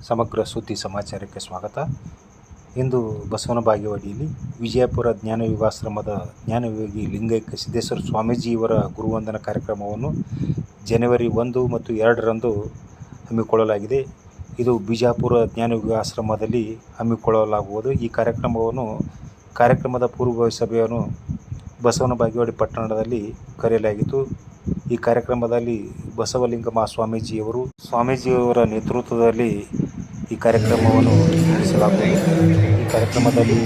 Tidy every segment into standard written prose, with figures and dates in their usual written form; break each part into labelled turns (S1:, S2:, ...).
S1: ಸಮಗ್ರ ಸುದ್ದಿ ಸಮಾಚಾರಕ್ಕೆ ಸ್ವಾಗತ. ಇಂದು ಬಸವನ ಬಾಗೇವಾಡಿಯಲ್ಲಿ ವಿಜಯಪುರ ಜ್ಞಾನ ಯುಗಾಶ್ರಮದ ಜ್ಞಾನಯೋಗಿ ಲಿಂಗೈಕ್ಯ ಸಿದ್ದೇಶ್ವರ ಸ್ವಾಮೀಜಿಯವರ ಗುರುವಂದನ ಕಾರ್ಯಕ್ರಮವನ್ನು ಜನವರಿ 1 ಮತ್ತು 2ರಂದು ಹಮ್ಮಿಕೊಳ್ಳಲಾಗಿದೆ. ಇದು ಬಿಜಾಪುರ ಜ್ಞಾನಯುಗ ಆಶ್ರಮದಲ್ಲಿ ಹಮ್ಮಿಕೊಳ್ಳಲಾಗುವುದು. ಈ ಕಾರ್ಯಕ್ರಮದ ಪೂರ್ವಭಾವಿ ಸಭೆಯನ್ನು ಬಸವನ ಬಾಗೇವಾಡಿ ಪಟ್ಟಣದಲ್ಲಿ ಕರೆಯಲಾಗಿತ್ತು. ಈ ಕಾರ್ಯಕ್ರಮದಲ್ಲಿ ಬಸವಲಿಂಗ ಸ್ವಾಮೀಜಿಯವರ ನೇತೃತ್ವದಲ್ಲಿ ಈ ಕಾರ್ಯಕ್ರಮವನ್ನು ನಡೆಸಲಾಗುವುದು. ಈ ಕಾರ್ಯಕ್ರಮದಲ್ಲಿ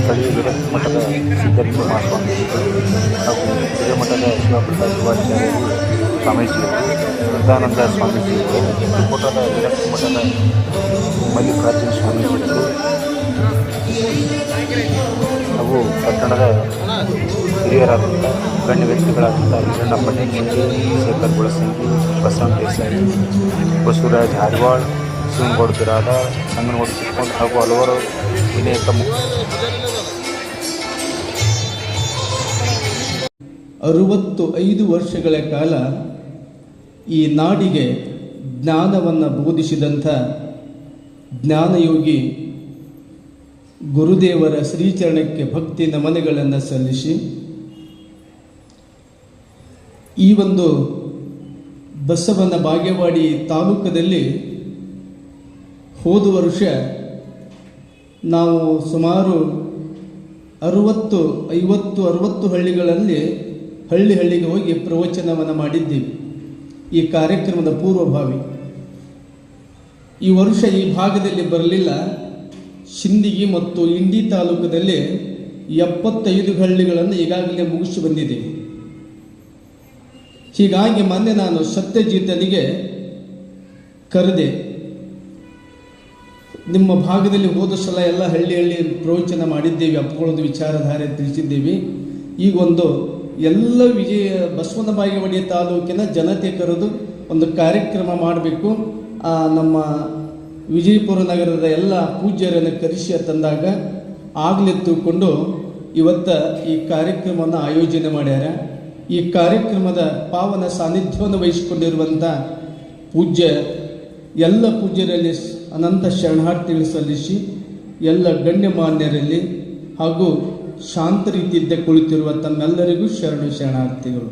S1: ಸ್ಥಳೀಯ ವಿರಕ್ತ ಮಠದ ಸಿದ್ದಲಿಂಗ ಮಹಾಸ್ವಾಮೀಜಿಗಳು ಹಾಗೂ ಹಿರೇಮಠದ ಶಿವಪ್ರಸಾದ ಶಿವಾಚಾರ್ಯರು ಸ್ವಾಮೀಜಿಯವರು, ವೃದ್ಧಾನಂದ ಸ್ವಾಮೀಜಿಯವರು, ತಿಕೋಟದ ವಿರಕ್ತ ಮಠದ ಮಲ್ಲಿಕಾರ್ಜುನ ಸ್ವಾಮೀಜಿಗಳು ಹಾಗೂ ಪಟ್ಟಣದ ಹಿರಿಯರಾದಂಥ ಗಣ್ಯ ವ್ಯಕ್ತಿಗಳಾದಂಥ ಈರಣ್ಣ ಪಟ್ಟಣಸಿಂಗಿ, ಶೇಖರ್ ಗುಳಸಿಂಗಿ, ಬಸವಣ್ಣ ದೇಸಾಯಿ, ಬಸವರಾಜ್ ಹಾರಿವಾಳ್, ಶಿವನಗೌಡ ಬಿರಾದಾರ್, ಸಂಗನಗೌಡ ಚಿಕ್ಕೋಡ್ ಹಾಗೂ ಹಲವಾರು ಅನೇಕ
S2: 65 ವರ್ಷಗಳ ಕಾಲ ಈ ನಾಡಿಗೆ ಜ್ಞಾನವನ್ನು ಬೋಧಿಸಿದಂಥ ಜ್ಞಾನಯೋಗಿ ಗುರುದೇವರ ಶ್ರೀಚರಣಕ್ಕೆ ಭಕ್ತಿ ನಮನಗಳನ್ನು ಸಲ್ಲಿಸಿ ಈ ಒಂದು ಬಸವನ ಬಾಗೇವಾಡಿ ತಾಲೂಕದಲ್ಲಿ ಹೋದ ವರ್ಷ ನಾವು ಸುಮಾರು 60 ಹಳ್ಳಿಗಳಲ್ಲಿ ಹಳ್ಳಿಗೆ ಹೋಗಿ ಪ್ರವಚನವನ್ನು ಮಾಡಿದ್ದೀವಿ. ಈ ಕಾರ್ಯಕ್ರಮದ ಪೂರ್ವಭಾವಿ ಈ ವರ್ಷ ಈ ಭಾಗದಲ್ಲಿ ಬರಲಿಲ್ಲ. ಸಿಂದಗಿ ಮತ್ತು ಇಂಡಿ ತಾಲೂಕದಲ್ಲಿ 75 ಹಳ್ಳಿಗಳನ್ನು ಈಗಾಗಲೇ ಮುಗಿಸಿ ಬಂದಿದ್ದೇವೆ. ಹೀಗಾಗಿ ಮೊನ್ನೆ ನಾನು ಸತ್ಯಜಿತನಿಗೆ ಕರೆದೆ. ನಿಮ್ಮ ಭಾಗದಲ್ಲಿ ಹೋದ ಸಲ ಎಲ್ಲ ಹಳ್ಳಿ ಪ್ರವಚನ ಮಾಡಿದ್ದೇವೆ, ಅಪ್ಪಗಳೊಂದು ವಿಚಾರಧಾರೆ ತಿಳಿಸಿದ್ದೇವೆ. ಈಗೊಂದು ಎಲ್ಲ ಬಸವನ ಬಾಗೇವಾಡಿ ತಾಲೂಕಿನ ಜನತೆ ಕರೆದು ಒಂದು ಕಾರ್ಯಕ್ರಮ ಮಾಡಬೇಕು. ನಮ್ಮ ವಿಜಯಪುರ ನಗರದ ಎಲ್ಲ ಪೂಜ್ಯರನ್ನು ಕರೆಸಿ ತಂದಾಗ ಆಗಲೇ ತಿಳ್ಕೊಂಡು ಇವತ್ತು ಈ ಕಾರ್ಯಕ್ರಮವನ್ನು ಆಯೋಜನೆ ಮಾಡ್ಯಾರ. ಈ ಕಾರ್ಯಕ್ರಮದ ಪಾವನ ಸಾನ್ನಿಧ್ಯವನ್ನು ವಹಿಸಿಕೊಂಡಿರುವಂಥ ಎಲ್ಲ ಪೂಜ್ಯರಲ್ಲಿ ಅನಂತ ಶರಣಾರ್ಥಿಗಳು ಸಲ್ಲಿಸಿ ಎಲ್ಲ ಗಣ್ಯಮಾನ್ಯರಲ್ಲಿ ಹಾಗೂ ಶಾಂತ ರೀತಿಯಿಂದ ಕುಳಿತಿರುವ ತಮ್ಮೆಲ್ಲರಿಗೂ ಶರಣಾರ್ಥಿಗಳು.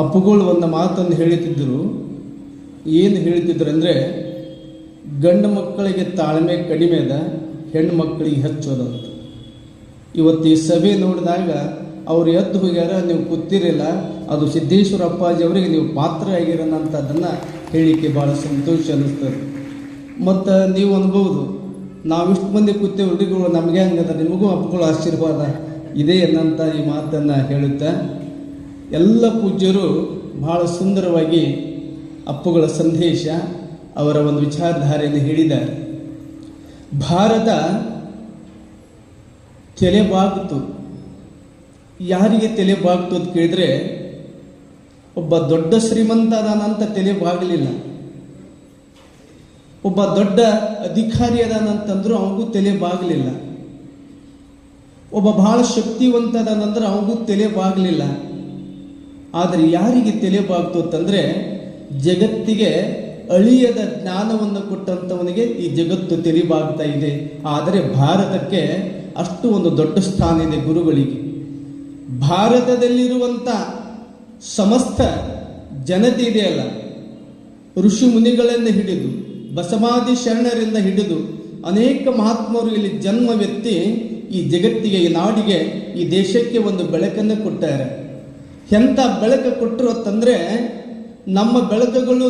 S2: ಅಪ್ಪುಗಳು ಒಂದು ಮಾತನ್ನು ಹೇಳುತ್ತಿದ್ದರು. ಏನು ಹೇಳ್ತಿದ್ರು ಅಂದರೆ, ಗಂಡು ಮಕ್ಕಳಿಗೆ ತಾಳ್ಮೆ ಕಡಿಮೆ ಅದ, ಹೆಣ್ಣು ಮಕ್ಕಳಿಗೆ ಹೆಚ್ಚೋದಂತ. ಇವತ್ತು ಈ ಸಭೆ ನೋಡಿದಾಗ ಅವ್ರು ಎದ್ದು ಹೋಗ್ಯಾರ, ನೀವು ಕೂತಿರಿಲ್ಲ, ಅದು ಸಿದ್ದೇಶ್ವರ ಅಪ್ಪಾಜಿ ಅವರಿಗೆ ನೀವು ಪಾತ್ರ ಆಗಿರೋಂಥದ್ದನ್ನು ಹೇಳಿಕೆ ಭಾಳ ಸಂತೋಷ ಅನ್ನಿಸ್ತದೆ. ಮತ್ತು ನೀವು ಅನ್ಬೋದು, ನಾವಿಷ್ಟು ಮಂದಿ ಕೂತೇವೆ ಹುಡುಗರು, ನಮಗೆ ಹಂಗದ, ನಿಮಗೂ ಅಪ್ಪಗಳು ಆಶೀರ್ವಾದ ಇದೆ ಅನ್ನಂಥ ಈ ಮಾತನ್ನು ಹೇಳುತ್ತಾ ಎಲ್ಲ ಪೂಜ್ಯರು ಭಾಳ ಸುಂದರವಾಗಿ ಅಪ್ಪುಗಳ ಸಂದೇಶ, ಅವರ ಒಂದು ವಿಚಾರಧಾರೆಯನ್ನು ಹೇಳಿದ್ದಾರೆ. ಭಾರತ ತಲೆಬಾಗ್ತು. ಯಾರಿಗೆ ತಲೆಬಾಗ್ತು ಅಂತ ಕೇಳಿದ್ರೆ, ಒಬ್ಬ ದೊಡ್ಡ ಶ್ರೀಮಂತ ಅದಾನಂತ ತಲೆಬಾಗಲಿಲ್ಲ, ಒಬ್ಬ ದೊಡ್ಡ ಅಧಿಕಾರಿ ಅದಾನಂತಂದ್ರೂ ಅವನಿಗೂ ತಲೆಬಾಗಲಿಲ್ಲ, ಒಬ್ಬ ಬಹಳ ಶಕ್ತಿವಂತ ಅದಾನಂದ್ರೆ ಅವನಿಗೂ ತಲೆಬಾಗಲಿಲ್ಲ. ಆದರೆ ಯಾರಿಗೆ ತಲೆಬಾಗ್ತು ಅಂತಂದರೆ, ಜಗತ್ತಿಗೆ ಅಳಿಯದ ಜ್ಞಾನವನ್ನು ಕೊಟ್ಟಂಥವನಿಗೆ ಈ ಜಗತ್ತು ತಲೆಬಾಗ್ತಾ ಇದೆ. ಆದರೆ ಭಾರತಕ್ಕೆ ಅಷ್ಟು ಒಂದು ದೊಡ್ಡ ಸ್ಥಾನ ಇದೆ ಗುರುಗಳಿಗೆ. ಭಾರತದಲ್ಲಿರುವಂಥ ಸಮಸ್ತ ಜನತೆ ಇದೆಯಲ್ಲ, ಋಷಿ ಮುನಿಗಳನ್ನು ಹಿಡಿದು ಬಸವಾದಿ ಶರಣರಿಂದ ಹಿಡಿದು ಅನೇಕ ಮಹಾತ್ಮರು ಇಲ್ಲಿ ಜನ್ಮವೆತ್ತಿ ಈ ಜಗತ್ತಿಗೆ, ಈ ನಾಡಿಗೆ, ಈ ದೇಶಕ್ಕೆ ಒಂದು ಬೆಳಕನ್ನು ಕೊಟ್ಟಾರೆ. ಎಂಥ ಬೆಳಕು ಕೊಟ್ಟರು ಅಂತಂದರೆ, ನಮ್ಮ ಬೆಳಕುಗಳು